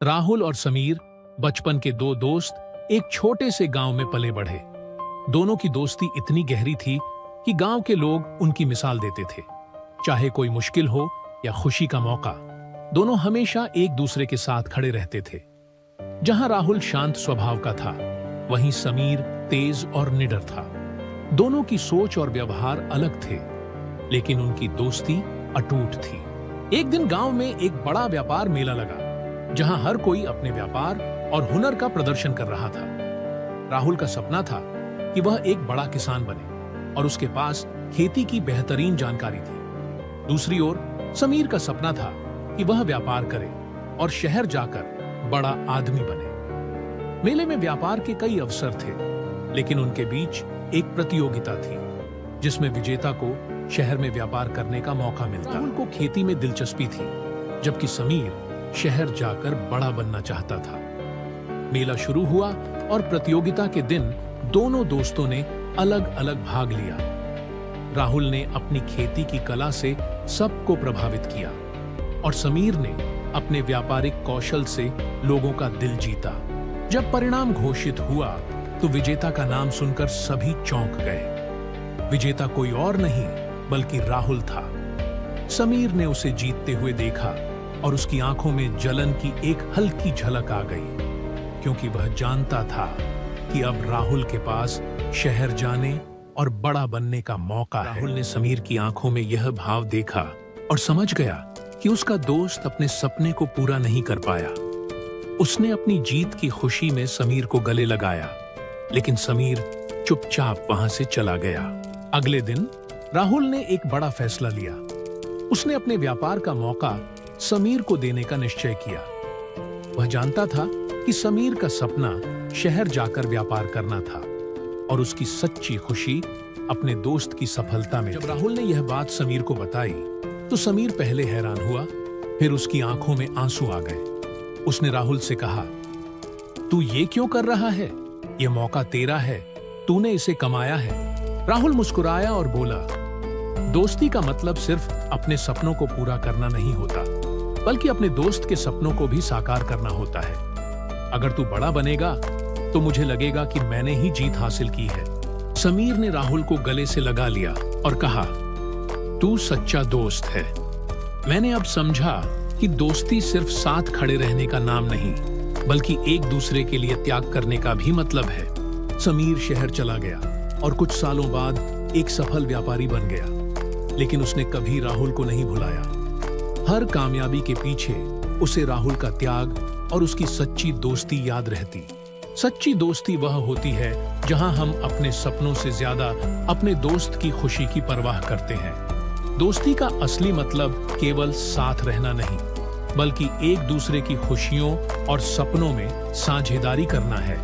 राहुल और समीर बचपन के दो दोस्त एक छोटे से गांव में पले बढ़े। दोनों की दोस्ती इतनी गहरी थी कि गांव के लोग उनकी मिसाल देते थे। चाहे कोई मुश्किल हो या खुशी का मौका, दोनों हमेशा एक दूसरे के साथ खड़े रहते थे। जहां राहुल शांत स्वभाव का था, वहीं समीर तेज और निडर था। दोनों की सोच और व्यवहार अलग थे, लेकिन उनकी दोस्ती अटूट थी। एक दिन गांव में एक बड़ा व्यापार मेला लगा, जहां हर कोई अपने व्यापार और हुनर का प्रदर्शन कर रहा था। राहुल का सपना था कि वह एक बड़ा किसान बने और उसके पास खेती की बेहतरीन जानकारी थी। दूसरी ओर समीर का सपना था कि वह व्यापार करे और शहर जाकर बड़ा आदमी बने। मेले में व्यापार के कई अवसर थे, लेकिन उनके बीच एक प्रतियोगिता थी जिसमें विजेता को शहर में व्यापार करने का मौका मिलता। राहुल को खेती में दिलचस्पी थी, जबकि समीर शहर जाकर बड़ा बनना चाहता था। मेला शुरू हुआ और प्रतियोगिता के दिन दोनों दोस्तों ने अलग अलग भाग लिया। राहुल ने अपनी खेती की कला से सबको प्रभावित किया और समीर ने अपने व्यापारिक कौशल से लोगों का दिल जीता। जब परिणाम घोषित हुआ तो विजेता का नाम सुनकर सभी चौंक गए। विजेता कोई और नहीं बल्कि राहुल था। समीर ने उसे जीतते हुए देखा और उसकी आंखों में जलन की एक हल्की झलक आ गई, क्योंकि वह जानता था कि अब राहुल के पास शहर जाने और बड़ा बनने का मौका है। राहुल ने समीर की आंखों में यह भाव देखा और समझ गया कि उसका दोस्त अपने सपने को पूरा नहीं कर पाया। उसने अपनी जीत की खुशी में समीर को गले लगाया, लेकिन समीर चुपचाप वहां से चला गया। अगले दिन राहुल ने एक बड़ा फैसला लिया। उसने अपने व्यापार का मौका समीर को देने का निश्चय किया। वह जानता था कि समीर का सपना शहर जाकर व्यापार करना था और उसकी सच्ची खुशी अपने दोस्त की सफलता में। जब राहुल ने यह बात समीर को बताई तो समीर पहले हैरान हुआ, फिर उसकी आंखों में आंसू आ गए। उसने राहुल से कहा, तू ये क्यों कर रहा है? यह मौका तेरा है, तूने इसे कमाया है। राहुल मुस्कुराया और बोला, दोस्ती का मतलब सिर्फ अपने सपनों को पूरा करना नहीं होता, बल्कि अपने दोस्त के सपनों को भी साकार करना होता है। अगर तू बड़ा बनेगा तो मुझे लगेगा कि मैंने ही जीत हासिल की है। समीर ने राहुल को गले से लगा लिया और कहा, तू सच्चा दोस्त है। मैंने अब समझा कि दोस्ती सिर्फ साथ खड़े रहने का नाम नहीं, बल्कि एक दूसरे के लिए त्याग करने का भी मतलब है। समीर शहर चला गया और कुछ सालों बाद एक सफल व्यापारी बन गया, लेकिन उसने कभी राहुल को नहीं भुलाया। हर कामयाबी के पीछे उसे राहुल का त्याग और उसकी सच्ची दोस्ती याद रहती। सच्ची दोस्ती वह होती है जहां हम अपने सपनों से ज्यादा अपने दोस्त की खुशी की परवाह करते हैं। दोस्ती का असली मतलब केवल साथ रहना नहीं, बल्कि एक दूसरे की खुशियों और सपनों में साझेदारी करना है।